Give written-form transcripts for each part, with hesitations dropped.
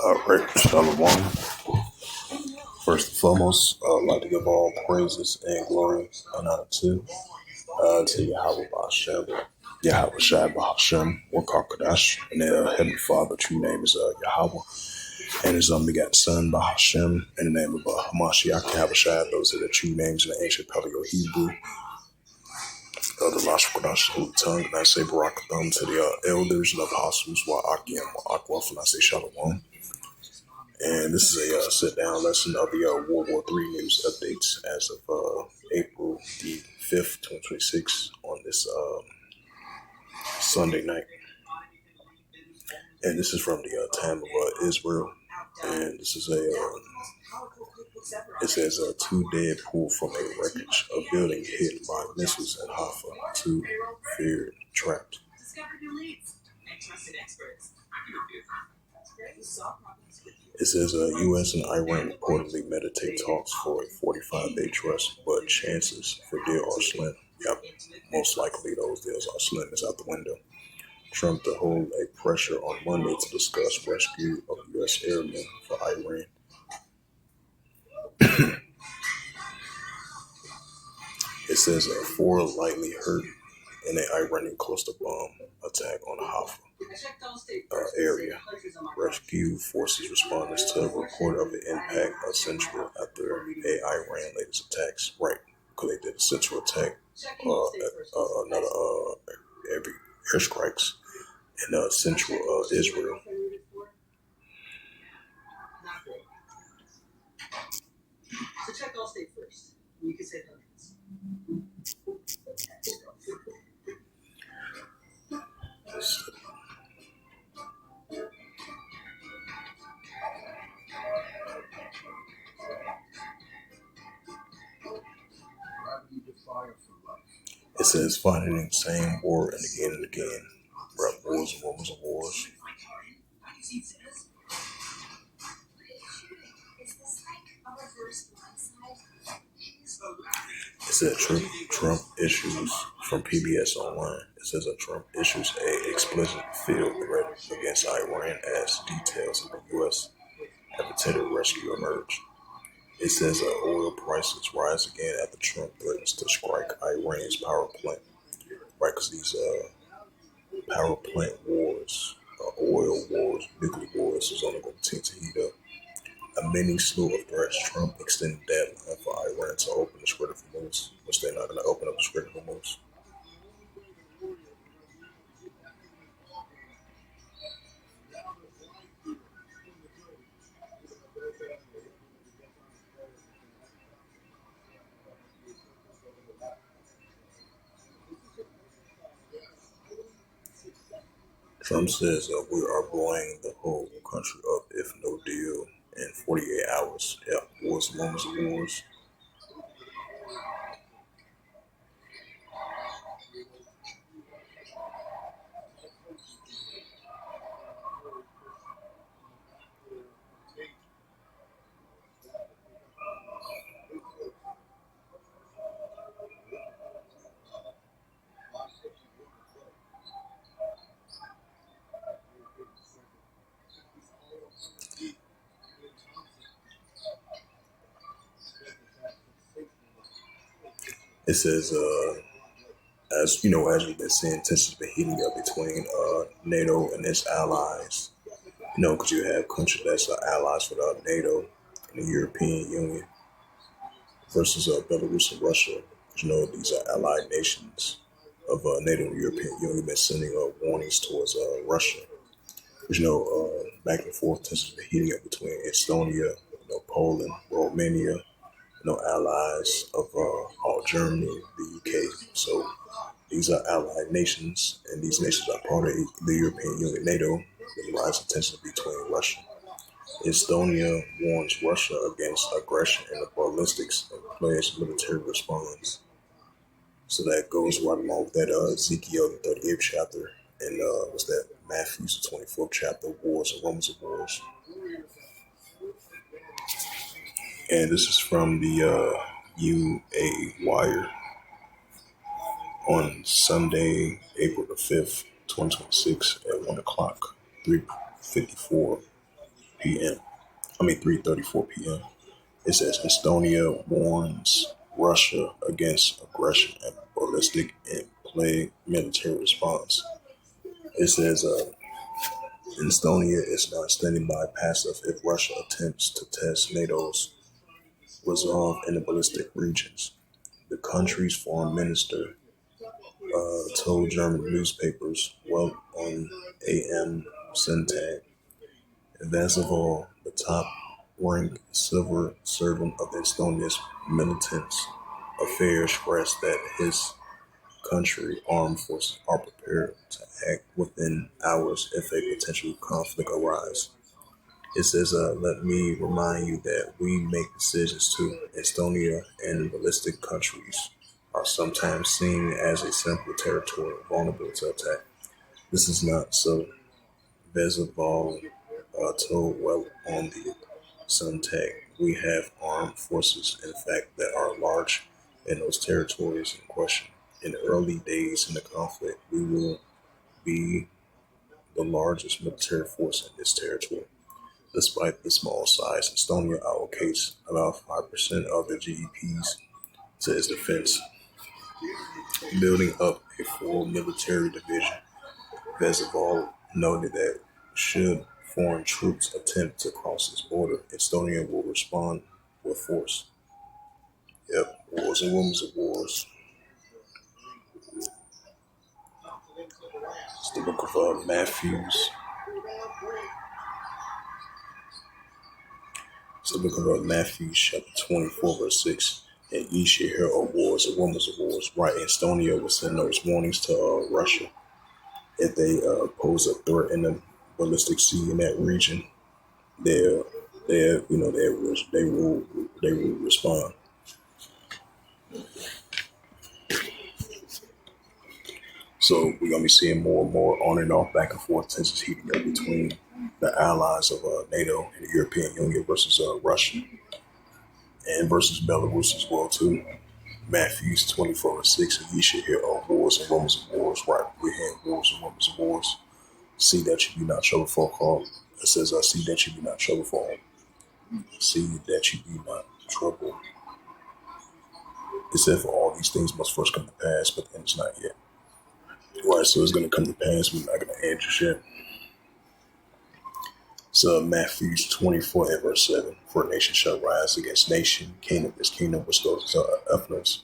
All right, Shalom. First and foremost, I'd like to give all praises and glory and honor to Yahweh Ba'Shem, Yahweh Shai Ba'Shem, Wakakadash, and their Heavenly Father, true name is Yahweh, and his unbegotten Son, Ba'Shem, in the name of Hamashiach, Yahweh Shai. Those are the true names in the ancient Paleo Hebrew, the Lashkwadash, the Holy Tongue, and I say Barakatham to the elders and apostles, Wa'akim, Wa'akwaf, and I say Shalom. And this is a sit-down lesson of the World War III news updates as of April the 5th, 2026 on this Sunday night. And this is from the time of Israel. And this is it says 2 dead pulled from a wreckage of building hit by missiles in Haifa, 2 feared trapped. It says U.S. and Iran reportedly meditate talks for a 45-day truce, but chances for deal are slim. Yep, most likely those deals are slim. It's out the window. Trump to hold a pressure on Monday to discuss rescue of U.S. airmen for Iran. It says 4 lightly hurt in an Iranian cluster bomb attack on Haifa area. Rescue forces responded to a report of the impact of Central after Iran latest attacks. Right, because they did a Central attack, another airstrikes in Central Israel. So check all state first. You can say hundreds. It says fighting the same war and again and again. Wars and rumors of wars. It said Trump issues from PBS Online. It says that Trump issues a explicit field threat against Iran as details of the U.S. have attempted rescue emerge. It says oil prices rise again after Trump threatens to strike Iran's power plant. Right, because these power plant wars, oil wars, nuclear wars is only going to continue to heat up. A mini slew of threats. Trump extended deadline for Iran to open the Strait of Hormuz, which they're not going to open up the Strait of Hormuz. Trump says we are blowing the whole country up if no deal in 48 hours. Yeah, wars, rumors of wars. It says, as you know, as we've been seeing, tensions been heating up between NATO and its allies. You know, because you have countries that's allies with NATO and the European Union versus Belarus and Russia. You know, these are allied nations of NATO and the European Union been sending warnings towards Russia. You know, back and forth tensions been heating up between Estonia, Poland, Romania, allies of all Germany, the UK. So these are allied nations, and these nations are part of the European Union, NATO. The rising tensions between Russia. Estonia warns Russia against aggression and the ballistics and pledged military response. So that goes right along with that Ezekiel, the 38th chapter, and what's that? Matthew's, the 24th chapter, Wars and Rumors of Wars. And this is from the UA Wire on Sunday, April the 5th, 2026 at 1 o'clock, 3:54 p.m. I mean 3:34 p.m. It says Estonia warns Russia against aggression and ballistic and plague military response. It says Estonia is not standing by passive if Russia attempts to test NATO's resolve in the ballistic regions. The country's foreign minister told German newspapers, well, on AM Sentag, Vazivol, the top-ranked civil servant of Estonia's militant affairs, stressed that his country armed forces are prepared to act within hours if a potential conflict arises. It says, let me remind you that we make decisions too. Estonia and ballistic countries are sometimes seen as a simple territory vulnerable to attack. This is not so. Vezival told well on the Suntech, we have armed forces, in fact, that are large in those territories in question. In the early days in the conflict, we will be the largest military force in this territory. Despite the small size, Estonia allocates about 5% of the GDPs to its defense, building up a full military division. Vezival noted that should foreign troops attempt to cross its border, Estonia will respond with force. Yep, wars and rumors of wars. It's the book of Matthews. It's the book of Matthew, chapter 24, verse 6. And ye shall hear of wars and rumors of wars. Right, Estonia will send those warnings to Russia if they pose a threat in the ballistic sea in that region. They'll, they will respond. So we're gonna be seeing more and more on and off, back and forth tensions heating up between the allies of NATO and the European Union versus Russia and versus Belarus as well too. Matthews 24:6, and ye should hear of wars and rumors of wars. Right, we hear wars and rumors of wars. See that you be not trouble for call. It says, see that you be not trouble for. See that you be not trouble. It said, for all these things must first come to pass, but then it's not yet. Right, so it's going to come to pass. We're not going to end just yet. So Matthew 24 and verse 7, for nation shall rise against nation, kingdom against kingdom, which goes into affluence,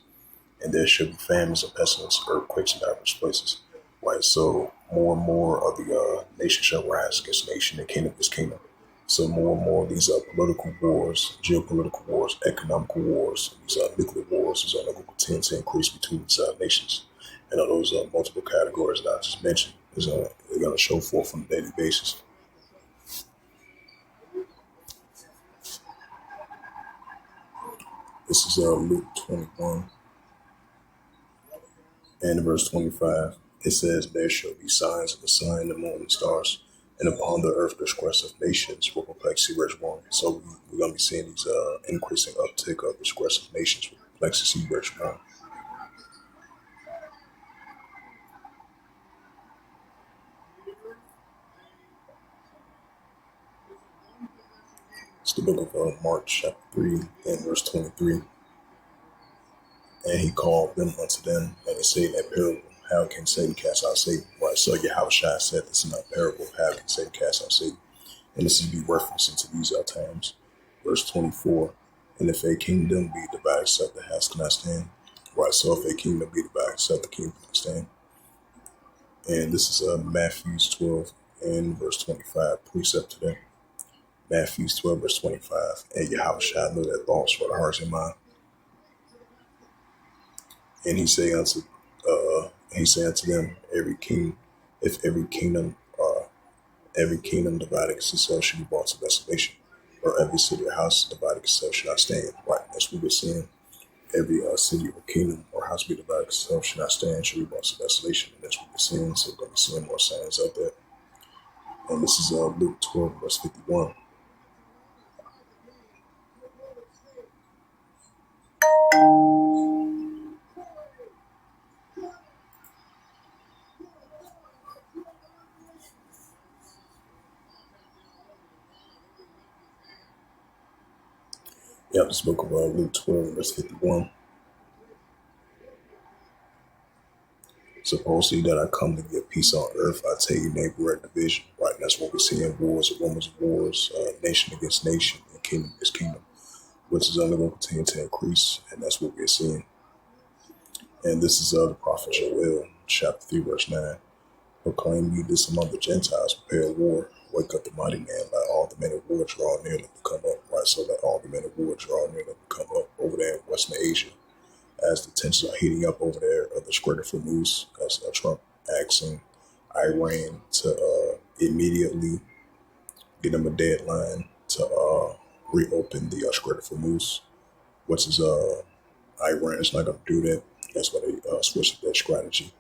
and there shall be famines and pestilence, earthquakes in diverse places. Right, so more and more of the nation shall rise against nation and kingdom against kingdom. So more and more of these political wars, geopolitical wars, economical wars, these nuclear wars is going to tend to increase between these nations. And all those multiple categories that I just mentioned is they're going to show forth on a daily basis. This is Luke 21 and verse 25. It says, there shall be signs of the sun, the moon, and the stars, and upon the earth disgrace of nations will perplexity rage one. So we're going to be seeing these increasing uptick of disgrace of nations with perplexity rage one. It's the book of Mark, chapter 3, and verse 23. And he called them unto them, and he said that parable, how can Satan cast out Satan? Right, so Yahushua said this is not parable, how can Satan cast out Satan? And this is be referencing to these times. Verse 24, and if a kingdom be divided, except the house cannot stand. Right, so if a kingdom be divided, except the kingdom cannot stand. And this is Matthew 12 and verse 25, precept to them. Matthew 12, verse 25, and Yahushua knew their thoughts for the hearts and mind. And he say unto them, if every kingdom divided against itself should be brought to desolation, or every city or house divided against itself should not stand. Right, that's what we're saying. Every city or kingdom or house be divided against itself should not stand, should be brought to desolation. And that's what we're seeing. So we're going to be seeing more signs of that. And this is Luke 12, verse 51. got this book of Luke 12, verse 51. Supposedly that I come to give peace on earth, I tell you, neighbor division. Right, and that's what we see in wars, rumors of wars, nation against nation, and kingdom against kingdom, which is only going to continue to increase, and that's what we're seeing. And this is the prophet Joel, chapter 3, verse 9. Proclaim ye this among the Gentiles, prepare war, wake up the mighty man, let all the men of war draw near, them to come up. Right, so let all the men of war draw near, them to come up over there in Western Asia. As the tensions are heating up over there, the Strait of Hormuz, as Trump asking Iran to immediately get them a deadline to reopen the Strait of Hormuz, which is Iran is not going to do that. That's why they switched their strategy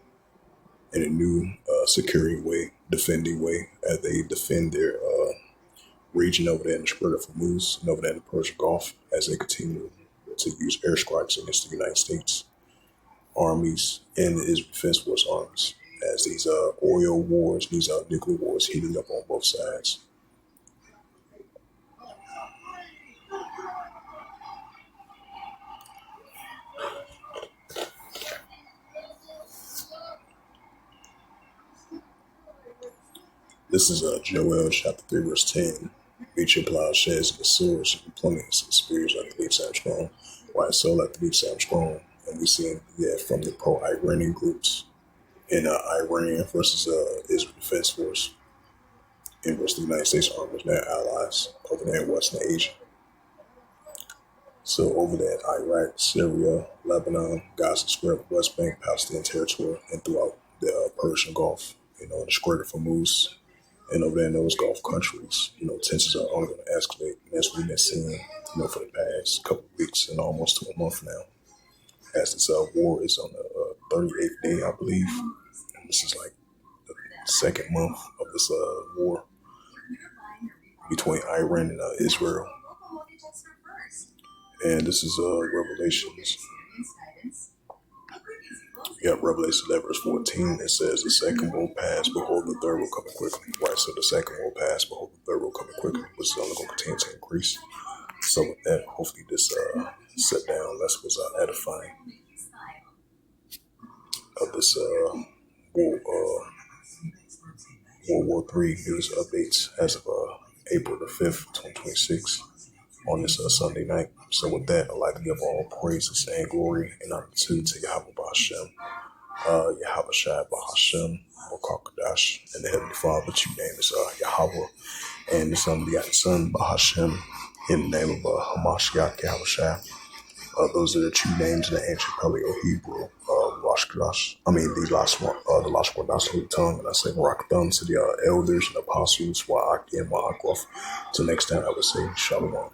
in a new security way, defending way, as they defend their region over there in the Strait of Hormuz and over there in the Persian Gulf, as they continue to use airstrikes against the United States armies and the Israel Defense Force armies, as these oil wars, these nuclear wars heating up on both sides. This is Joel chapter 3, verse 10. Beat your plowshares and the swords and plummeting the spears like the leaves strong. Why so like the leaves strong? And we see that from the pro-Iranian groups in Iran versus Israel Defense Force and versus the United States Army and their allies over there in Western Asia. So over there in Iraq, Syria, Lebanon, Gaza Strip, West Bank, Palestinian territory, and throughout the Persian Gulf, the Strait of Hormuz, and over there in those Gulf countries, tensions are only going to escalate. And that's what we've been seeing, for the past couple of weeks and almost to a month now. As this war is on the 38th day, I believe. And this is like the second month of this war between Iran and Israel. And this is Revelations. You got Revelation 11, verse 14. It says, the second will pass, behold, the third will come quickly. Right, so the second will pass, behold, the third will come quickly, which is only going to continue to increase. So with that, hopefully this sit down lesson was edifying of this World War III news updates as of April the 5th, 2026 on this Sunday night. So with that, I'd like to give all praises and glory and opportunity to Yahweh B'Hashem, Yahweh Shai B'Hashem, B'Kakadash, and the Heavenly Father, which you name is Yahweh, and the unbegotten Son B'Hashem, in the name of Hamashiach Yahweh Shai. Those are the two names in the ancient Paleo-Hebrew, the last one, that's the tongue, and I say Raktham to the elders and apostles, Wa'ak and Ma'akwaf. Till next time, I would say Shalom.